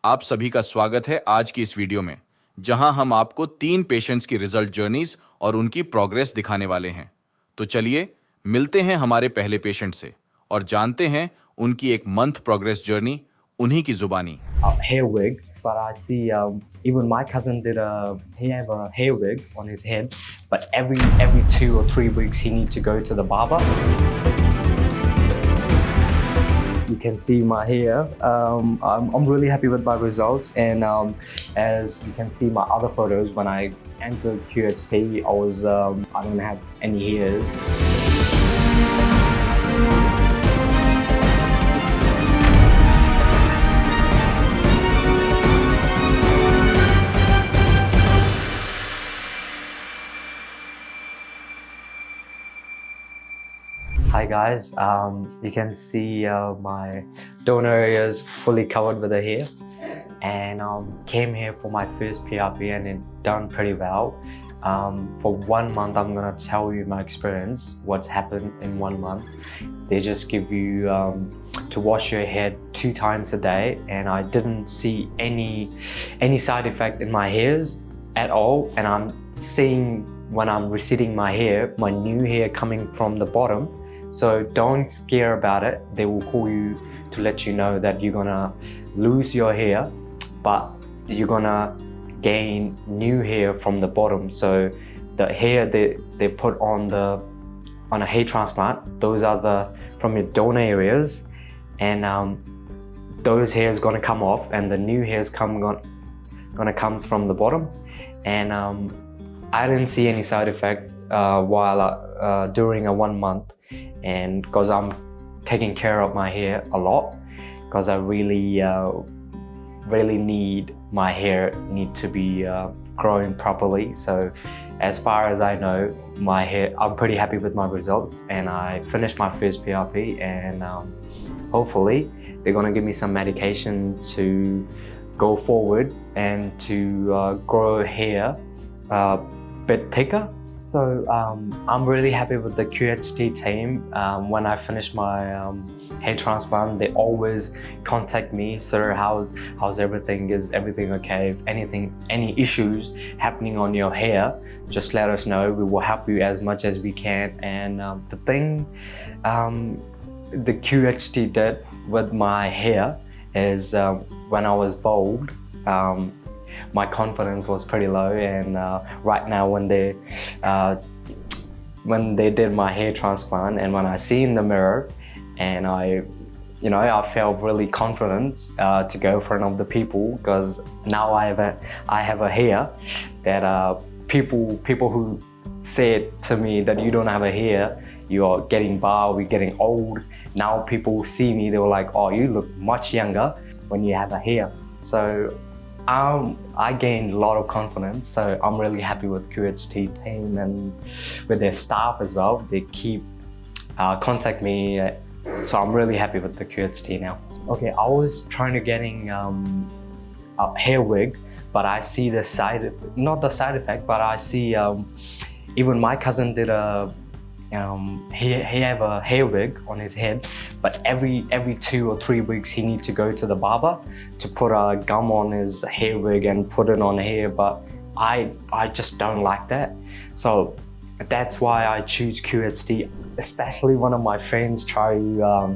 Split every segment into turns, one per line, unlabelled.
आप सभी का स्वागत है आज की इस वीडियो में, जहां हम आपको 3 पेशेंट्स की रिजल्ट जर्नीज और उनकी प्रोग्रेस दिखाने वाले हैं। तो चलिए मिलते हैं हमारे पहले पेशेंट से और जानते हैं उनकी एक मंथ प्रोग्रेस जर्नी उन्हीं की जुबानी।
Hair wig, but I see even my cousin he have a hair wig on his head, but every 2 or 3 weeks he needs to go to the barber. You can see my hair. I'm really happy with my results, and as you can see my other photos, when I entered QHT, I don't have any hairs. Hi guys, you can see my donor area is fully covered with the hair, and came here for my first PRP and it done pretty well. For 1 month, I'm gonna tell you my experience, what's happened in 1 month. They just give you to wash your head 2 times a day, and I didn't see any side effect in my hairs at all. And I'm seeing when I'm receding my hair, my new hair coming from the bottom. So don't scare about it. They will call you to let you know that you're gonna lose your hair, but you're gonna gain new hair from the bottom. So the hair they put on a hair transplant, those are from your donor areas, and those hairs gonna come off, and the new hairs gonna comes from the bottom. And I didn't see any side effect during a 1 month. And because I'm taking care of my hair a lot, because I really need my hair to be growing properly. So as far as I know, my hair, I'm pretty happy with my results, and I finished my first PRP, and hopefully they're gonna give me some medication to go forward and to grow hair a bit thicker. So I'm really happy with the QHT team. When I finish my hair transplant, they always contact me, sir, how's everything? Is everything okay? If any issues happening on your hair, just let us know. We will help you as much as we can. And the thing the QHT did with my hair is when I was bald, my confidence was pretty low, and right now when they did my hair transplant, and when I see in the mirror, and I felt really confident to go in front of the people, because now I have a hair that people who said to me that you don't have a hair, you're getting bald, we're getting old. Now people see me, they were like, oh, you look much younger when you have a hair. So I gained a lot of confidence, so I'm really happy with QHT team and with their staff as well. They keep contact me, so I'm really happy with the QHT now. Okay, I was trying to getting a hair wig, but I see not the side effect, but I see even my cousin did he have a hair wig on his head, but every 2 or 3 weeks he needs to go to the barber to put a gum on his hair wig and put it on hair. But I just don't like that, so that's why I choose QHT. Especially one of my friends tried to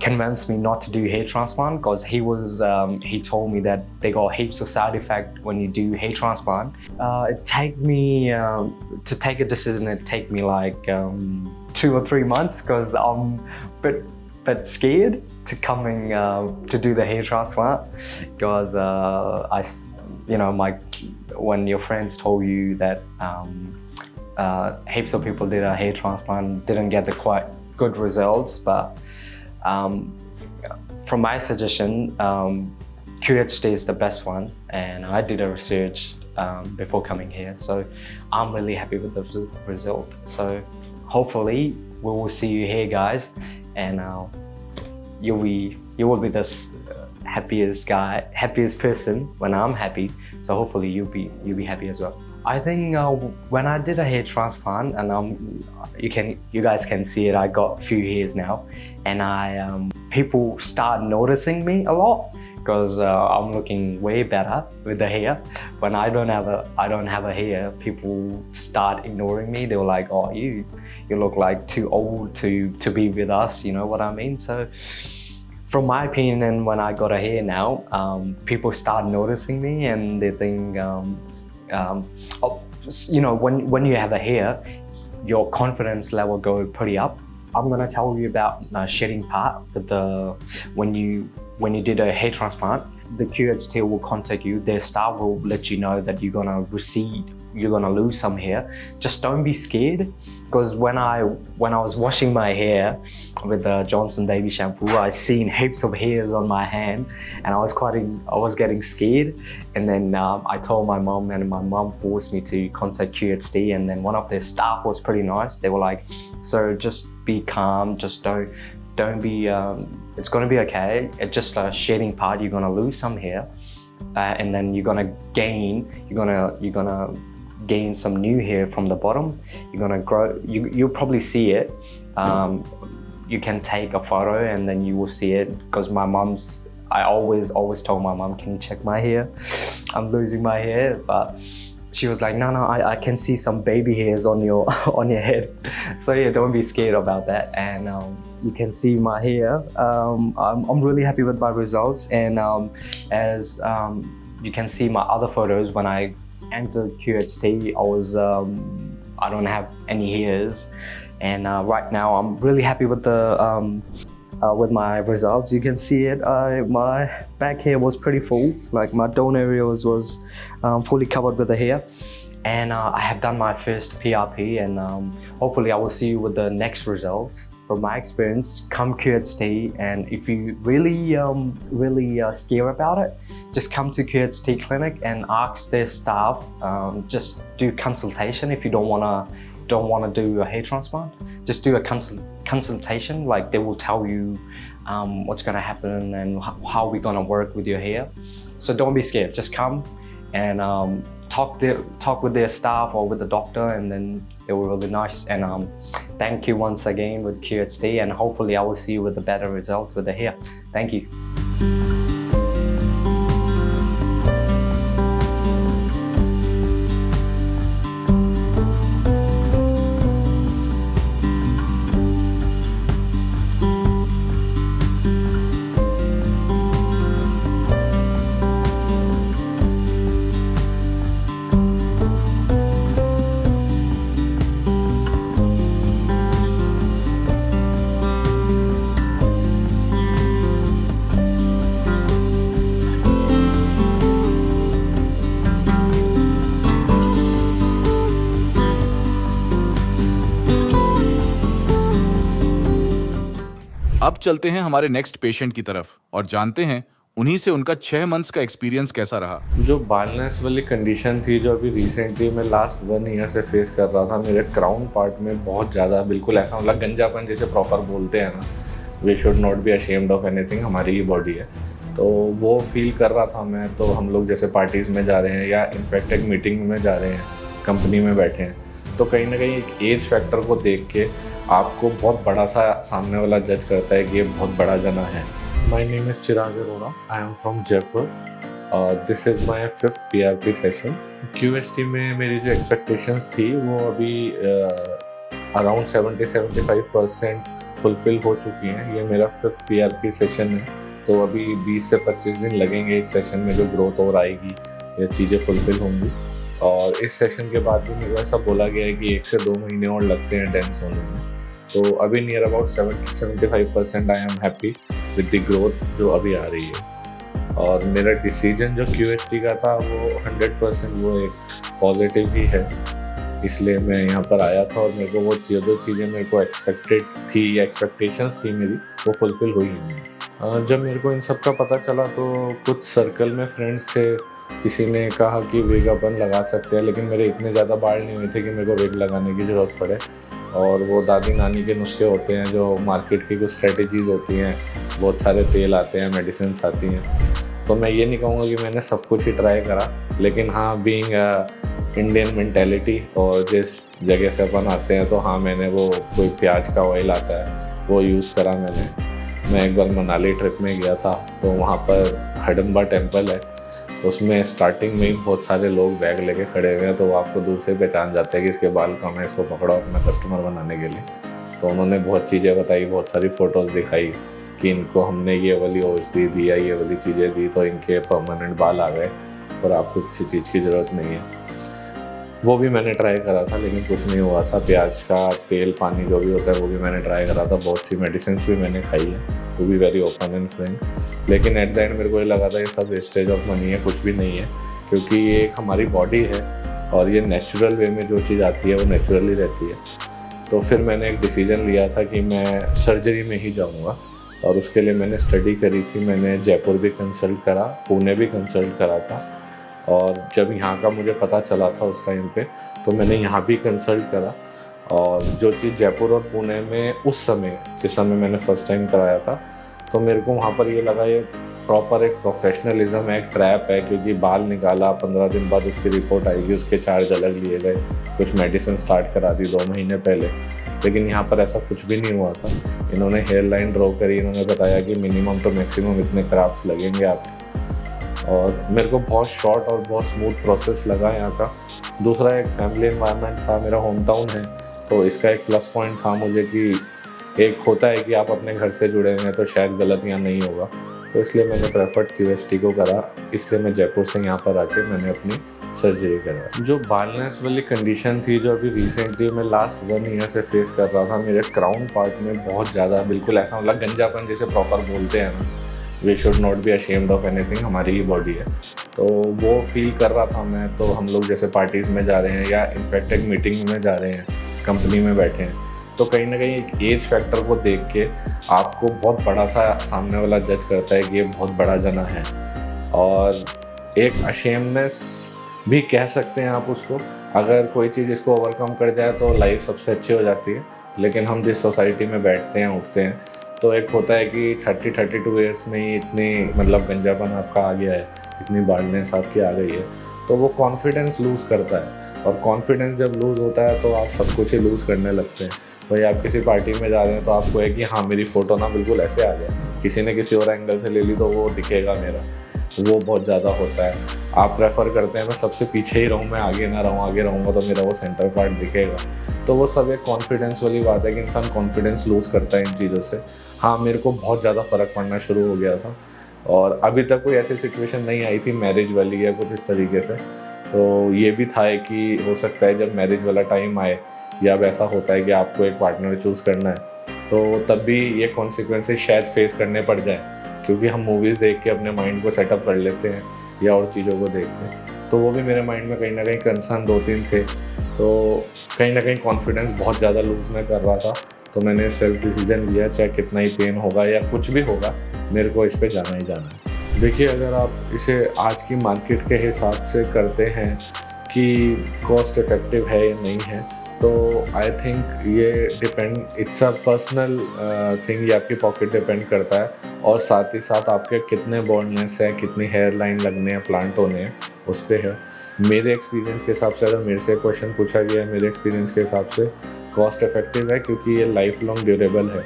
convince me not to do hair transplant, because he told me that they got heaps of side effect when you do hair transplant. It take me to take a decision. It take me like 2 or 3 months, because I'm bit scared to coming to do the hair transplant, because when your friends told you that heaps of people did a hair transplant, didn't get the quite good results. But from my suggestion, QHT is the best one, and I did a research before coming here, so I'm really happy with the result. So hopefully we will see you here, guys, and you will be the happiest person when I'm happy. So hopefully you'll be happy as well. I think when I did a hair transplant, and you guys can see it, I got a few hairs now, and people start noticing me a lot, because I'm looking way better with the hair. When I don't have a hair, people start ignoring me. They were like, "Oh, you look like too old to be with us." You know what I mean? So, from my opinion, when I got a hair now, people start noticing me, and they think, you know, when you have a hair, your confidence level go pretty up. I'm gonna tell you about the shedding part. When you did a hair transplant, the QHT will contact you. Their staff will let you know that you're gonna recede, you're gonna lose some hair. Just don't be scared, because when I was washing my hair with the Johnson baby shampoo, I seen heaps of hairs on my hand, and I was getting scared. And then I told my mom, and my mom forced me to contact QHT. And then one of their staff was pretty nice. They were like, "So just be calm. Just don't be. It's gonna be okay. It's just a shedding part. You're gonna lose some hair, and then you're gonna gain some new hair from the bottom. You're gonna grow. You'll probably see it. You can take a photo, and then you will see it. Because I always told my mom, "Can you check my hair? I'm losing my hair." But she was like, "No, I can see some baby hairs on your head." So yeah, don't be scared about that. And you can see my hair. I'm really happy with my results. And as you can see my other photos, when I entered QHT, I don't have any hairs. And right now I'm really happy with with my results. You can see it. My back hair was pretty full. Like my dome area was fully covered with the hair. And I have done my first PRP, and hopefully I will see you with the next results. From my experience, come QHT, and if you really scared about it, just come to QHT clinic and ask their staff. Just do consultation. If you don't wanna do a hair transplant, just do a consultation. Like they will tell you what's gonna happen and how we're gonna work with your hair. So don't be scared. Just come and talk with their staff or with the doctor, and then they were really nice. And thank you once again with QHT, and hopefully I will see you with the better results with the hair. Thank you.
अब चलते हैं हमारे next patient की तरफ और जानते हैं उन्हीं से उनका 6 मंथ्स का एक्सपीरियंस कैसा रहा।
जो बालनेस वाली कंडीशन थी, जो अभी रिसेंटली मैं लास्ट 1 ईयर से फेस कर रहा था, मेरे क्राउन पार्ट में बहुत ज़्यादा बिल्कुल ऐसा मतलब गंजापन जिसे प्रॉपर बोलते हैं ना, we should not be ashamed of anything, हमारी ही बॉडी है, तो वो फील कर रहा था मैं। तो हम लोग जैसे पार्टीज़ में जा रहे हैं या इनफैक्ट एक मीटिंग में जा रहे हैं, कंपनी में बैठे हैं, तो कहीं ना कहीं एक एज फैक्टर को देख के आपको बहुत बड़ा सा सामने वाला जज करता है कि ये बहुत बड़ा जना है। My name is Chirag Arora, I am from Jaipur. This is my 5th PRP session. QHT में मेरी जो एक्सपेक्टेशंस थी वो अभी अराउंड 70-75% फुलफिल हो चुकी हैं। ये मेरा 5th PRP सेशन है, तो अभी 20 से 25 दिन लगेंगे इस सेशन में, जो ग्रोथ और आएगी ये चीज़ें फुलफिल होंगी। और इस सेशन के बाद भी मेरे को ऐसा बोला गया है कि 1 से 2 महीने और लगते हैं डेंस होने में। तो अभी near about 70-75% I am happy with the growth जो अभी आ रही है। और मेरा डिसीजन जो QHT का था वो 100% वो एक पॉजिटिव ही है, इसलिए मैं यहाँ पर आया था। और मेरे को वो जो चीज़ें मेरे को एक्सपेक्टेड थी या एक्सपेक्टेशंस थी मेरी, वो फुलफिल हुई नहीं। जब मेरे को इन सब का पता चला तो कुछ सर्कल में फ्रेंड्स थे, किसी ने कहा कि विग अपन लगा सकते हैं, लेकिन मेरे इतने ज़्यादा बाल नहीं हुए थे कि मेरे को विग लगाने की ज़रूरत पड़े। और वो दादी नानी के नुस्खे होते हैं, जो मार्केट की कुछ स्ट्रेटजीज़ होती हैं, बहुत सारे तेल आते हैं, मेडिसिन आती हैं। तो मैं ये नहीं कहूँगा कि मैंने सब कुछ ही ट्राई करा, लेकिन हाँ, बीइंग इंडियन मेंटेलिटी और जिस जगह से अपन आते हैं, तो हाँ मैंने वो कोई प्याज का ऑयल आता है वो यूज़ करा मैंने। मैं एक बार मनाली ट्रिप में गया था, तो वहाँ पर हडम्बा टेम्पल है, उसमें स्टार्टिंग में ही बहुत सारे लोग बैग लेके खड़े हुए हैं, तो वो आपको दूर से पहचान जाते हैं कि इसके बाल कम है, इसको पकड़ो अपना कस्टमर बनाने के लिए। तो उन्होंने बहुत चीज़ें बताई, बहुत सारी फ़ोटोज़ दिखाई कि इनको हमने ये वाली औषधि दी या ये वाली चीज़ें दी तो इनके परमानेंट बाल आ गए और आपको किसी चीज़ की ज़रूरत नहीं है। वो भी मैंने ट्राई करा था लेकिन कुछ नहीं हुआ था। प्याज का तेल पानी जो भी होता है वो भी मैंने ट्राई करा था, बहुत सी मेडिसिन भी मैंने खाई है, वो भी वेरी ओपन एंड फ्रेंक। लेकिन एट द एंड मेरे को ये लगा था ये सब वेस्टेज ऑफ मनी है, कुछ भी नहीं है, क्योंकि ये एक हमारी बॉडी है और ये नेचुरल वे में जो चीज़ आती है वो नेचुरली रहती है। तो फिर मैंने एक डिसीजन लिया था कि मैं सर्जरी में ही जाऊँगा और उसके लिए मैंने स्टडी करी थी। मैंने जयपुर भी कंसल्ट करा, पुणे भी कंसल्ट करा था और जब यहाँ का मुझे पता चला था उस टाइम पे तो मैंने यहाँ भी कंसल्ट करा। और जो चीज़ जयपुर और पुणे में उस समय जिस समय मैंने फ़र्स्ट टाइम कराया था तो मेरे को वहाँ पर ये लगा ये प्रॉपर एक प्रोफेशनलिज्म है, एक ट्रैप है, क्योंकि बाल निकाला 15 दिन बाद उसकी रिपोर्ट आएगी, उसके चार्ज अलग लिए गए, कुछ मेडिसिन स्टार्ट करा दी 2 महीने पहले। लेकिन यहाँ पर ऐसा कुछ भी नहीं हुआ था। इन्होंने हेयर लाइन ड्रॉ करी, इन्होंने बताया कि मिनिमम टू मैक्सिमम इतने क्राफ्ट्स लगेंगे आपके, और मेरे को बहुत शॉर्ट और बहुत स्मूथ प्रोसेस लगा यहाँ का। दूसरा एक फैमिली एनवायरनमेंट था, मेरा होम टाउन है तो इसका एक प्लस पॉइंट था मुझे कि एक होता है कि आप अपने घर से जुड़े हुए हैं तो शायद गलत यहाँ नहीं होगा, तो इसलिए मैंने प्रेफर्ड QST को करा। इसलिए मैं जयपुर से यहाँ पर आके मैंने अपनी सर्जरी करा। जो बालनेस वाली कंडीशन थी जो अभी रिसेंटली मैं लास्ट 1 ईयर से फेस कर रहा था, मेरे क्राउन पार्ट में बहुत ज़्यादा बिल्कुल ऐसा मतलब गंजापन जिसे प्रॉपर बोलते हैं ना, we should not be ashamed of anything, हमारी ही बॉडी है, तो वो फील कर रहा था मैं। तो हम लोग जैसे पार्टीज़ में जा रहे हैं या इनफैक्ट एक मीटिंग में जा रहे हैं, कंपनी में बैठे हैं, तो कहीं ना कहीं एक एज फैक्टर को देख के आपको बहुत बड़ा सा सामने वाला जज करता है कि ये बहुत बड़ा जना है, और एक अशेमनेस भी कह सकते हैं आप उसको। अगर कोई चीज़ इसको ओवरकम कर जाए तो लाइफ सबसे अच्छी हो जाती है। लेकिन हम जिस सोसाइटी में बैठते हैं उठते हैं तो एक होता है कि 30-32 ईयर्स में ही इतनी मतलब गंजापन आपका आ गया है, इतनी बार्डनेस आपकी आ गई है, तो वो कॉन्फिडेंस लूज़ करता है। और कॉन्फिडेंस जब लूज़ होता है तो आप सब कुछ ही लूज़ करने लगते हैं। भाई आप किसी पार्टी में जा रहे हैं तो आपको है कि हाँ मेरी फ़ोटो ना बिल्कुल ऐसे आ जाए, किसी ने किसी और एंगल से ले ली तो वो दिखेगा मेरा, वो बहुत ज़्यादा होता है। आप प्रेफर करते हैं मैं सबसे पीछे ही रहूँ, मैं आगे ना रहूँ, आगे रहूँगा तो मेरा वो सेंटर पार्ट दिखेगा। तो वो सब एक कॉन्फिडेंस वाली बात है कि इंसान कॉन्फिडेंस लूज़ करता है इन चीज़ों से। हाँ, मेरे को बहुत ज़्यादा फ़र्क पड़ना शुरू हो गया था और अभी तक कोई ऐसी सिचुएशन नहीं आई थी मैरिज वाली या कुछ इस तरीके से। तो ये भी था कि हो सकता है जब मैरिज वाला टाइम आए या वैसा होता है कि आपको एक पार्टनर चूज़ करना है तो तब भी ये कॉन्सिक्वेंसेस शायद फेस करने पड़ जाए, क्योंकि हम मूवीज़ देख के अपने माइंड को सेटअप कर लेते हैं या और चीज़ों को देख के। तो वो भी मेरे माइंड में कहीं ना कहीं कंसर्न 2-3 थे, तो कहीं ना कहीं कॉन्फिडेंस बहुत ज़्यादा लूज़ मैं कर रहा था। तो मैंने सेल्फ डिसीजन लिया, चाहे कितना ही पेन होगा या कुछ भी होगा, मेरे को इस पे जाना ही जाना है। देखिए, अगर आप इसे आज की मार्केट के हिसाब से करते हैं कि कॉस्ट इफ़ेक्टिव है या नहीं है, तो आई थिंक ये depend, it's a personal thing, ये आपकी पॉकेट डिपेंड करता है और साथ ही साथ आपके कितने बॉन्डनेस है, कितनी हेयर लाइन लगने हैं, प्लांट होने हैं, उस पर है। मेरे एक्सपीरियंस के हिसाब से अगर मेरे से क्वेश्चन पूछा गया है, मेरे एक्सपीरियंस के हिसाब से कॉस्ट इफेक्टिव है, क्योंकि ये लाइफ लॉन्ग ड्यूरेबल है।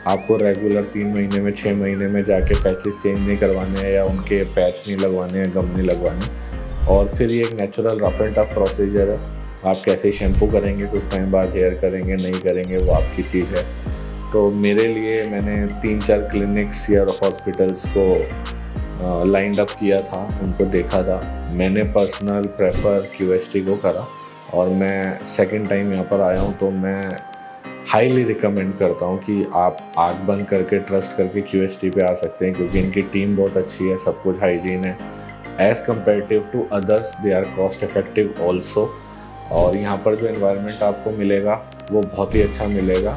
आपको रेगुलर 3 महीने में 6 महीने में जाके पैचेस चेंज नहीं करवाने हैं या उनके पैच नहीं लगवाने हैं, गम नहीं लगवाने। और फिर ये एक natural rough and tough procedure है। आप कैसे शैम्पू करेंगे, कुछ टाइम बाद हेयर करेंगे नहीं करेंगे, वो आपकी चीज़ है। तो मेरे लिए मैंने 3-4 क्लिनिक्स या हॉस्पिटल्स को लाइंड अप किया था, उनको देखा था। मैंने पर्सनल प्रेफर QST को करा और मैं सेकंड टाइम यहाँ पर आया हूँ, तो मैं हाईली रिकमेंड करता हूँ कि आप आँख बंद करके ट्रस्ट करके QST पे आ सकते हैं, क्योंकि इनकी टीम बहुत अच्छी है, सब कुछ हाइजीन है। As comparative to others they are cost effective also. और यहाँ पर जो एनवायरनमेंट आपको मिलेगा वो बहुत ही अच्छा मिलेगा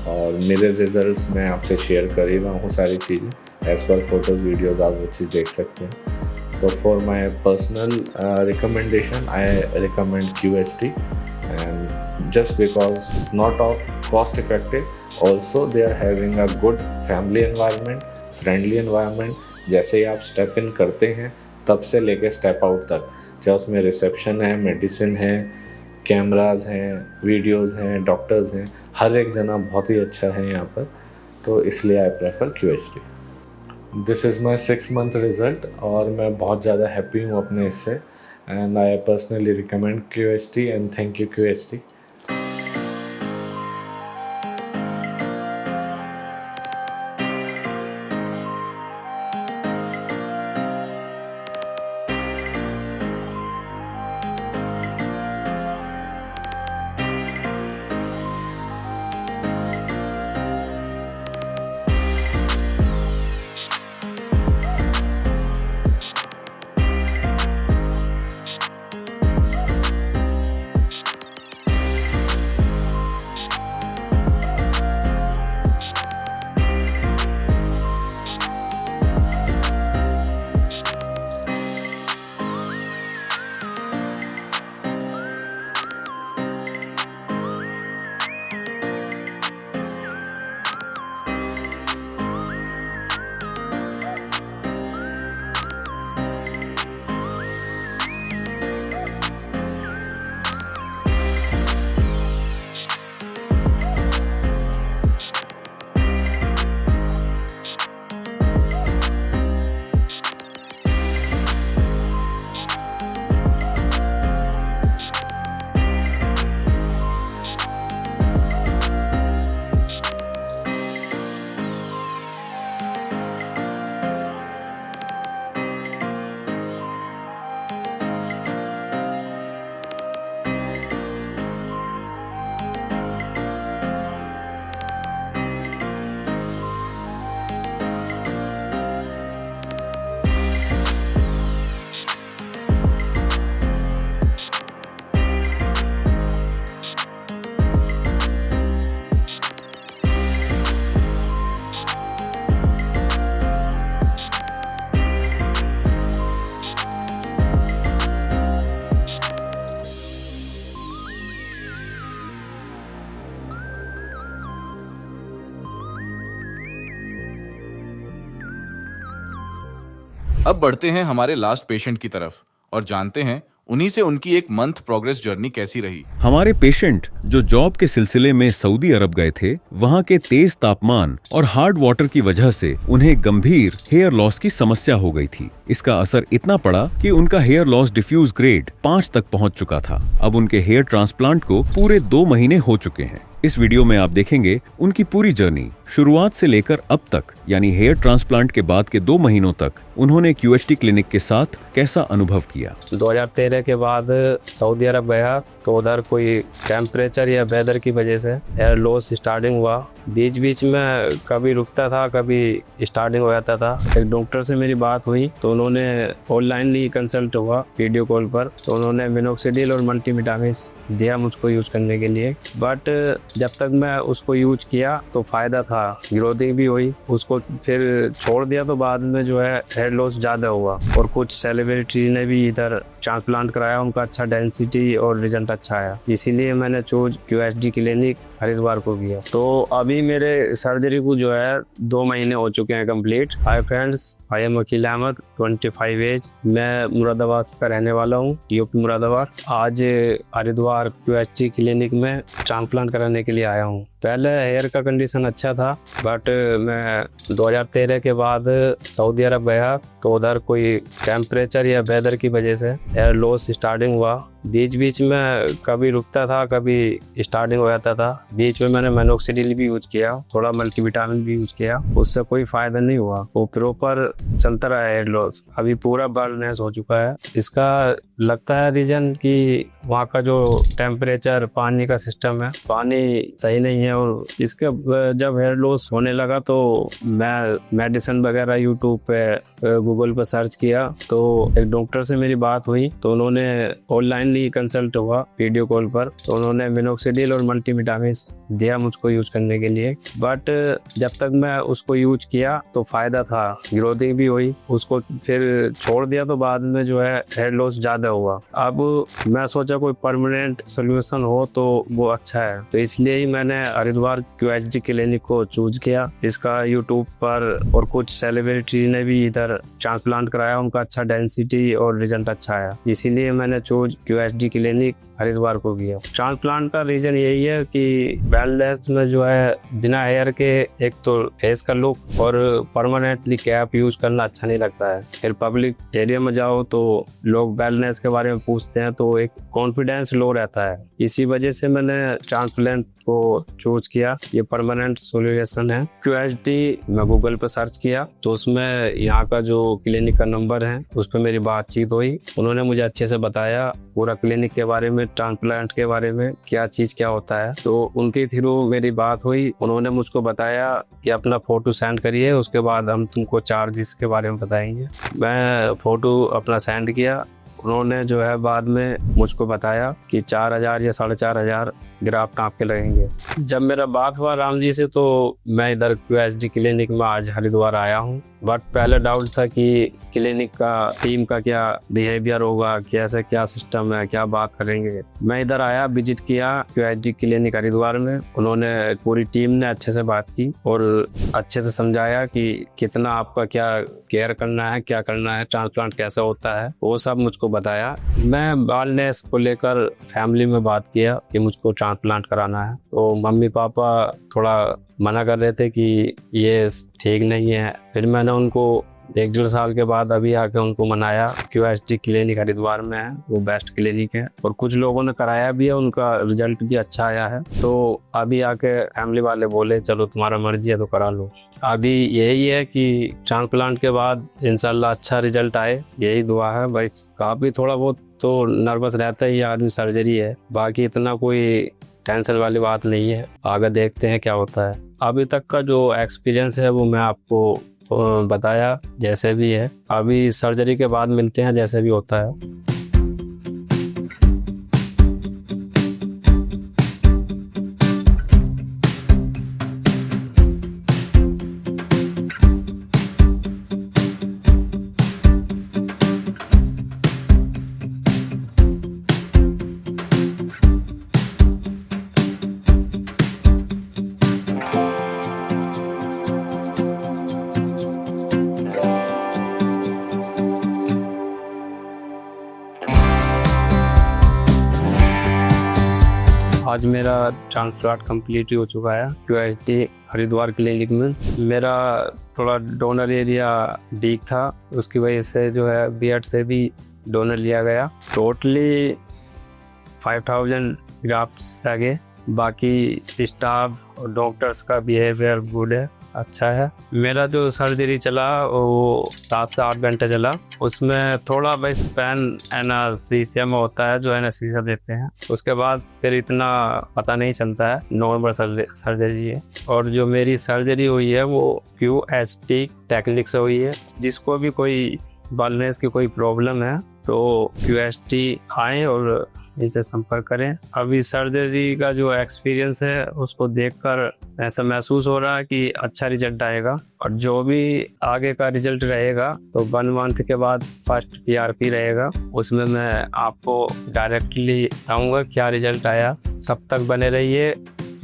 और मेरे रिजल्ट्स मैं आपसे शेयर कर ही रहा हूँ सारी चीज़ें। एज़ पर फोटोज़ वीडियोज़ आप वो चीज़ देख सकते हैं। तो for my personal recommendation I recommend QST, and just because not of cost effective, also they are having a good family environment, friendly environment। जैसे ही आप स्टेप इन करते हैं तब से लेके स्टेप आउट तक, चाहे उसमें रिसेप्शन है, मेडिसिन है, कैमराज हैं, वीडियोज़ हैं, डॉक्टर्स हैं, हर एक जना बहुत ही अच्छा है यहाँ पर। तो इसलिए I prefer QST। This is my 6 month result और मैं बहुत ज़्यादा हैप्पी हूँ अपने इससे and I personally recommend QHT and thank you QHT।
अब बढ़ते हैं हमारे लास्ट पेशेंट की तरफ और जानते हैं उन्हीं से उनकी एक मंथ प्रोग्रेस जर्नी कैसी रही।
हमारे पेशेंट जो जॉब के सिलसिले में सऊदी अरब गए थे, वहाँ के तेज तापमान और हार्ड वाटर की वजह से उन्हें गंभीर हेयर लॉस की समस्या हो गई थी। इसका असर इतना पड़ा कि उनका हेयर लॉस डिफ्यूज ग्रेड 5 तक पहुँच चुका था। अब उनके हेयर ट्रांसप्लांट को पूरे 2 महीने हो चुके हैं। इस वीडियो में आप देखेंगे उनकी पूरी जर्नी शुरुआत से लेकर अब तक, यानी हेयर ट्रांसप्लांट के बाद के 2 महीनों तक उन्होंने QHT क्लिनिक के साथ कैसा अनुभव किया।
2013 के बाद सऊदी अरब गया तो उधर कोई टेम्परेचर या वेदर की वजह से हेयर लॉस स्टार्टिंग हुआ। बीच बीच में कभी रुकता था, कभी स्टार्टिंग हो जाता था। एक डॉक्टर से मेरी बात हुई तो उन्होंने ऑनलाइन ही कंसल्ट हुआ वीडियो कॉल पर, तो उन्होंने मिनोक्सिडिल और मल्टीविटामिन दिया मुझको यूज करने के लिए। बट जब तक मैं उसको यूज किया तो फ़ायदा था, ग्रोथिंग भी हुई। उसको फिर छोड़ दिया तो बाद में जो है हेयर लॉस ज़्यादा हुआ। और कुछ सेलिब्रिटी ने भी इधर ट्रांसप्लांट कराया, उनका अच्छा डेंसिटी और रिजल्ट अच्छा आया। इसीलिए मैंने चूज QHT क्लिनिक हरिद्वार को किया। तो अभी मेरे सर्जरी को जो है 2 महीने हो चुके हैं complete. Hi friends, I am Aqeel Ahmed, 25 age. मैं मुरादाबाद का रहने वाला हूँ, यूपी मुरादाबाद। आज हरिद्वार QHT क्लिनिक में ट्रांसप्लांट कराने के लिए आया हूँ। पहले हेयर का कंडीशन अच्छा था, बट मैं 2013 के बाद सऊदी अरब गया तो उधर कोई टेम्परेचर या वेदर की वजह से हेयर लॉस स्टार्टिंग हुआ। बीच बीच में कभी रुकता था, कभी स्टार्टिंग हो जाता था। बीच में मैंने मिनोक्सिडिल भी यूज किया, थोड़ा मल्टीविटामिन भी यूज किया, उससे कोई फायदा नहीं हुआ। वो प्रॉपर चलता रहा हेयर लॉस। अभी पूरा बाल्डनेस हो चुका है। इसका लगता है रीजन कि वहाँ का जो टेम्परेचर, पानी का सिस्टम है, पानी सही नहीं है। और इसके जब हेयर लॉस होने लगा तो मैं मेडिसिन वगैरह यूट्यूब पे, गूगल पर सर्च किया तो एक डॉक्टर से मेरी बात हुई तो उन्होंने ऑनलाइन ही कंसल्ट हुआ वीडियो कॉल पर, तो उन्होंने मिनोक्सिडिल और मल्टीविटामिन दिया मुझको यूज करने के लिए। बट जब तक मैं उसको यूज किया तो फायदा था, ग्रोथिंग भी हुई। उसको फिर छोड़ दिया तो बाद में जो है हेयर लॉस ज़्यादा हुआ। अब मैं सोचा कोई परमानेंट सोल्यूशन हो तो वो अच्छा है, तो इसलिए ही मैंने हरिद्वार QHT क्लिनिक को चूज किया। इसका यूट्यूब पर और कुछ सेलिब्रिटी ने भी इधर ट्रांसप्लांट कराया, उनका अच्छा डेंसिटी और रिजल्ट अच्छा आया। इसीलिए मैंने चूज QHT क्लिनिक हरिद्वार को किया। ट्रांसप्लांट का रीजन यही है कि बैलेंस में जो है बिना हेयर के एक तो फेस का लुक और परमानेंटली कैप यूज करना अच्छा नहीं लगता है। फिर पब्लिक एरिया में जाओ तो लोग बैलेंस के बारे में पूछते हैं तो एक कॉन्फिडेंस लो रहता है। इसी वजह से मैंने ट्रांसप्लांट को चूज किया। ये परमानेंट सोल्यूशन है। QHD मैं गूगल पर सर्च किया तो उसमें यहाँ का जो क्लिनिक का नंबर है उस पर मेरी बातचीत हुई। उन्होंने मुझे अच्छे से बताया पूरा क्लिनिक के बारे में, ट्रांसप्लांट के बारे में, क्या चीज़ क्या होता है। तो उनके थ्रू मेरी बात हुई। उन्होंने मुझको बताया कि अपना फ़ोटो सेंड करिए, उसके बाद हम तुमको चार्जेस के बारे में बताएंगे। मैं फ़ोटो अपना सेंड किया। उन्होंने जो है बाद में मुझको बताया कि 4,000 या 4,500 ग्राफ्ट आपके लगेंगे। जब मेरा बात हुआ राम जी से तो मैं इधर QHD क्लिनिक में आज हरिद्वार आया हूँ। बट पहले डाउट था कि क्लिनिक का टीम का क्या बिहेवियर होगा, कैसे क्या सिस्टम है, क्या बात करेंगे। मैं इधर आया, विजिट किया QHD क्लिनिक हरिद्वार में। उन्होंने पूरी टीम ने अच्छे से बात की और अच्छे से समझाया कि कितना आपका क्या केयर करना है, क्या करना है, ट्रांसप्लांट कैसे होता है, वो सब मुझको बताया। मैं बालनेस को लेकर फैमिली में बात किया कि मुझको ट्रांसप्लांट कराना है। तो मम्मी पापा थोड़ा मना कर रहे थे कि ये ठीक नहीं है। फिर मैंने उनको 1-1.5 साल के बाद अभी आके उनको मनाया। QHD क्लिनिक हरिद्वार में है, वो बेस्ट क्लिनिक है और कुछ लोगों ने कराया भी है, उनका रिजल्ट भी अच्छा आया है। तो अभी आके फैमिली वाले बोले चलो तुम्हारा मर्जी है तो करा लो। अभी यही है कि ट्रांसप्लांट के बाद इंशाल्लाह अच्छा रिजल्ट आए, यही दुआ है। बस काफ़ी थोड़ा बहुत तो नर्वस रहता ही आदमी, सर्जरी है, बाकी इतना कोई टेंशन वाली बात नहीं है। आगे देखते हैं क्या होता है। अभी तक का जो एक्सपीरियंस है वो मैं आपको बताया जैसे भी है। अभी सर्जरी के बाद मिलते हैं जैसे भी होता है। आज मेरा ट्रांसप्लांट कंप्लीट हो चुका है QHD हरिद्वार क्लिनिक में। मेरा थोड़ा डोनर एरिया वीक था, उसकी वजह से जो है बीएड से भी डोनर लिया गया। टोटली 5,000 ग्राफ्ट्स लगे। बाकी स्टाफ और डॉक्टर्स का बिहेवियर गुड है, अच्छा है। मेरा जो सर्जरी चला वो 7 से 8 घंटे चला। उसमें थोड़ा बस पेन एनास्थीसिया में होता है, जो एनास्थीसिया देते हैं। उसके बाद फिर इतना पता नहीं चलता है, नॉर्मल सर्जरी है। और जो मेरी सर्जरी हुई है वो QHD टेक्निक से हुई है। जिसको भी कोई बालनेस की कोई प्रॉब्लम है तो QHD आए और इनसे संपर्क करें। अभी सर्जरी का जो एक्सपीरियंस है उसको देखकर ऐसा महसूस हो रहा है कि अच्छा रिजल्ट आएगा। और जो भी आगे का रिजल्ट रहेगा तो 1 मंथ के बाद फर्स्ट PRP रहेगा, उसमें मैं आपको डायरेक्टली बताऊंगा क्या रिजल्ट आया। तब तक बने रहिए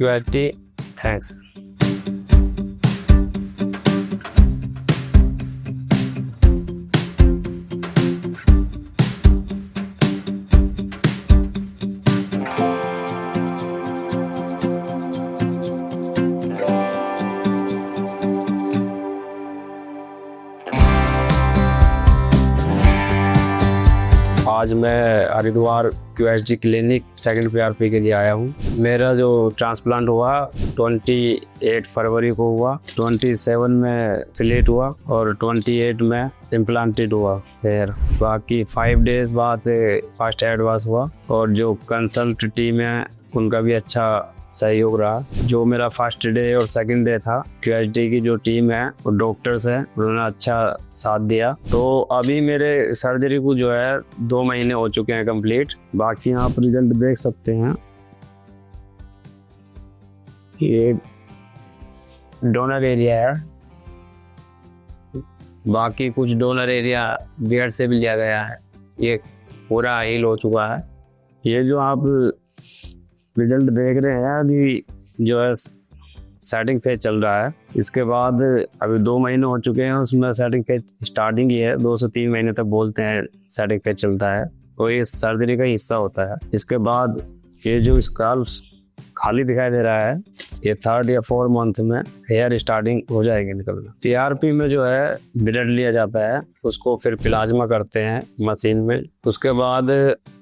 QHD। थैंक्स। आज मैं Haridwar QHD clinic second PRP के लिए आया हूँ। मेरा जो ट्रांसप्लांट हुआ 28 फरवरी को हुआ, 27 में सिलेक्ट हुआ और 28 में इम्प्लांटेड हुआ। फिर बाकी 5 डेज बाद फर्स्ट एडवांस हुआ। और जो कंसल्ट टीम है उनका भी अच्छा सहयोग रहा। जो मेरा फर्स्ट डे और सेकंड डे था, QHD की जो टीम है और डॉक्टर्स हैं उन्होंने अच्छा साथ दिया। तो अभी मेरे सर्जरी को जो है 2 महीने हो चुके हैं कंप्लीट। बाकी आप रिजल्ट देख सकते हैं। ये डोनर एरिया है, बाकी कुछ डोनर एरिया बीएड से भी लिया गया है। ये पूरा हील हो चुका है। ये जो आप रिजल्ट देख रहे हैं अभी जो है सेटिंग फेज चल रहा है। इसके बाद अभी 2 महीने हो चुके हैं, उसमें सेटिंग फेज स्टार्टिंग ही है। 2 से 3 महीने तक बोलते हैं सेटिंग फेज चलता है। वो ये सर्जरी का हिस्सा होता है। इसके बाद ये जो स्काल्प खाली दिखाई दे रहा है, ये 3rd या 4th मंथ में हेयर स्टार्टिंग हो जाएगी निकलना। पीआरपी में जो है ब्लड लिया जाता है, उसको फिर प्लाज्मा करते हैं मशीन में। उसके बाद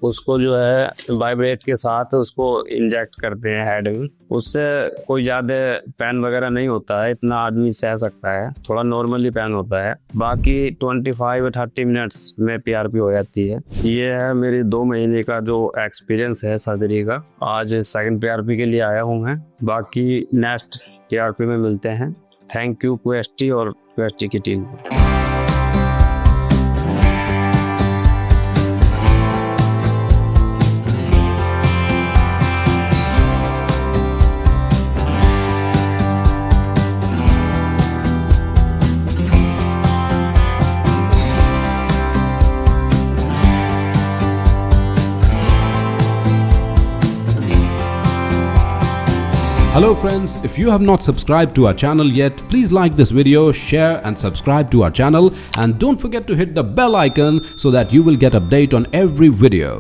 उसको जो है वाइब्रेट के साथ उसको इंजेक्ट करते हैं हेड में। उससे कोई ज़्यादा पेन वगैरह नहीं होता है, इतना आदमी सह सकता है, थोड़ा नॉर्मली पेन होता है। बाकी 25 या 30 मिनट्स में पीआरपी हो जाती है। ये है मेरी 2 महीने का जो एक्सपीरियंस है सर्जरी का। आज 2nd पीआरपी के लिए आया हूँ मैं। बाकी नेक्स्ट पीआरपी में मिलते हैं। थैंक यू क्वेस्टी और क्वेस्टी की टीम को।
Hello friends, if you have not subscribed to our channel yet, please like this video, share and subscribe to our channel, and don't forget to hit the bell icon so that you will get update on every video.